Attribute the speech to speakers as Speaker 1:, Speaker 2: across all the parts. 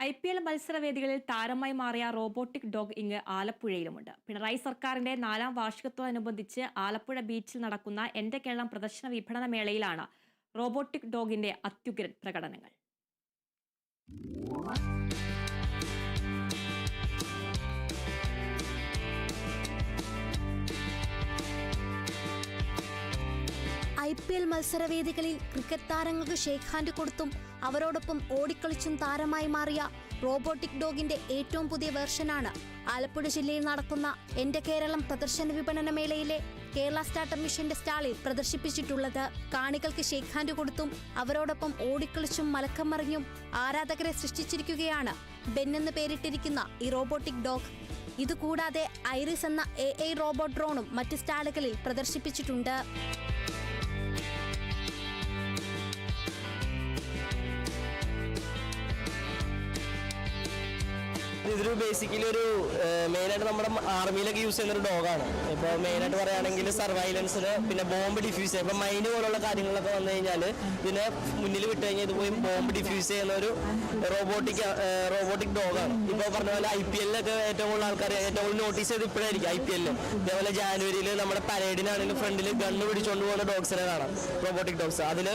Speaker 1: IPL മത്സരവേദികളിൽ താരമായി മാറിയ robotic dog ഇങ്ങ് ആലപ്പുഴയിലുമുണ്ട്. പിണറായി സർക്കാരിന്റെ 4ാം വാർഷികത്തോടനുബന്ധിച്ച് ആലപ്പുഴ ബീച്ചിൽ നടക്കുന്ന എന്റെ കേരളം പ്രദർശന വിപണന മേളയിലാണ് റോബോട്ടിക് ഡോഗിന്റെ അത്യുഗ്രൻ പ്രകടനങ്ങൾ.
Speaker 2: IPL മത്സരവേദികളിൽ ക്രിക്കറ്റ് താരങ്ങൾക്ക് ഷേക്ക് ഹാൻഡ് കൊടുത്തും അവരോടൊപ്പം ഓടിക്കളിച്ചും താരമായി മാറിയ റോബോട്ടിക് ഡോഗിന്റെ ഏറ്റവും പുതിയ വേർഷനാണ് ആലപ്പുഴ ജില്ലയിൽ നടക്കുന്ന എന്റെ കേരളം പ്രദർശന വിപണന മേളയിലെ കേരള സ്റ്റാർട്ടപ്പ് മിഷന്റെ സ്റ്റാളിൽ പ്രദർശിപ്പിച്ചിട്ടുള്ളത്. കാണികൾക്ക് ഷേക്ക് ഹാൻഡ് കൊടുത്തും അവരോടൊപ്പം ഓടിക്കളിച്ചും മലക്കം മറിഞ്ഞും ആരാധകരെ സൃഷ്ടിച്ചിരിക്കുകയാണ് ബെൻ എന്ന് പേരിട്ടിരിക്കുന്ന ഈ റോബോട്ടിക് ഡോഗ്. ഇതുകൂടാതെ ഐറിസ് എന്ന AI റോബോട്ട് ഡ്രോണും മറ്റ് സ്റ്റാളുകളിൽ പ്രദർശിപ്പിച്ചിട്ടുണ്ട്.
Speaker 3: ഇതൊരു ബേസിക്കലി ഒരു മെയിനായിട്ട് നമ്മുടെ ആർമിയിലൊക്കെ യൂസ് ചെയ്യുന്ന ഒരു ഡോഗാണ്. ഇപ്പോൾ മെയിനായിട്ട് പറയുകയാണെങ്കിൽ സർവൈലൻസിന്, പിന്നെ ബോംബ് ഡിഫ്യൂസ് ചെയ്യുക, ഇപ്പോൾ മൈന് പോലുള്ള കാര്യങ്ങളൊക്കെ വന്നു കഴിഞ്ഞാൽ ഇതിനെ മുന്നിൽ വിട്ട് കഴിഞ്ഞാൽ ഇത് പോയി ബോംബ് ഡിഫ്യൂസ് ചെയ്യുന്ന ഒരു റോബോട്ടിക് ഡോഗാണ്. ഇപ്പോൾ പറഞ്ഞ പോലെ IPL-ലൊക്കെ ഏറ്റവും കൂടുതൽ ആൾക്കാർ ഏറ്റവും കൂടുതൽ നോട്ടീസ് ചെയ്ത് ഇപ്പോഴായിരിക്കും IPL. അതേപോലെ ജാനുവരിയിൽ നമ്മുടെ പരേഡിനാണെങ്കിലും ഫ്രണ്ടിൽ ഗണ്ണ് പിടിച്ചുകൊണ്ട് പോകുന്ന ഡോഗ്സിനെ കാണാം, റോബോട്ടിക് ഡോഗ്സ്. അതിൽ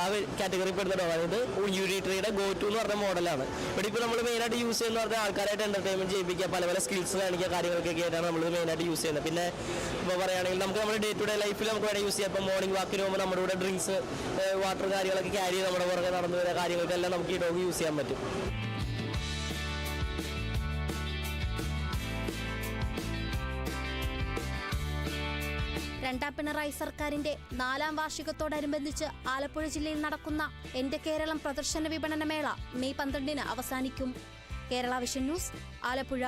Speaker 3: ആ കാറ്റഗറി പെടുന്ന ഡോഗാണ്. ഇത് UD3-യുടെ GO2 എന്ന് പറഞ്ഞ മോഡലാണ്. ഇവിടെ ഇപ്പോൾ നമ്മൾ മെയിനായിട്ട് യൂസ് ചെയ്യുന്ന പറഞ്ഞാൽ ആൾക്കാരെ എന്റർടൈൻമെന്റ് ചെയ്യിപ്പിക്കുക, പല പല സ്കിൽസ് കാണിക്കുക, കാര്യങ്ങളൊക്കെ ആയിട്ടാണ് നമ്മൾ മെയിനായിട്ട് യൂസ് ചെയ്യുന്നത്. പിന്നെ ഇപ്പോൾ പറയുകയാണെങ്കിൽ നമുക്ക് നമ്മുടെ ഡേ ടു ഡേ ലൈഫിൽ നമുക്ക് വേണമെങ്കിൽ യൂസ് ചെയ്യാം. ഇപ്പോൾ മോർണിംഗ് വാക്കിന് പോകുമ്പോൾ നമ്മുടെ കൂടെ ഡ്രിങ്ക്സ്, വാട്ടർ കാര്യങ്ങളൊക്കെ ക്യാരി ചെയ്ത് നമ്മുടെ പുറകെ നടന്നു വരുന്ന കാര്യങ്ങൾക്കെല്ലാം നമുക്ക് ഈ ഡോഗ് യൂസ് ചെയ്യാൻ പറ്റും.
Speaker 2: രണ്ടാം പിണറായി സർക്കാരിന്റെ 4ാം വാർഷികത്തോടനുബന്ധിച്ച് ആലപ്പുഴ ജില്ലയിൽ നടക്കുന്ന എന്റെ കേരളം പ്രദർശന വിപണന മേള മെയ് 12-ന് അവസാനിക്കും. Kerala vision news, Alappuzha.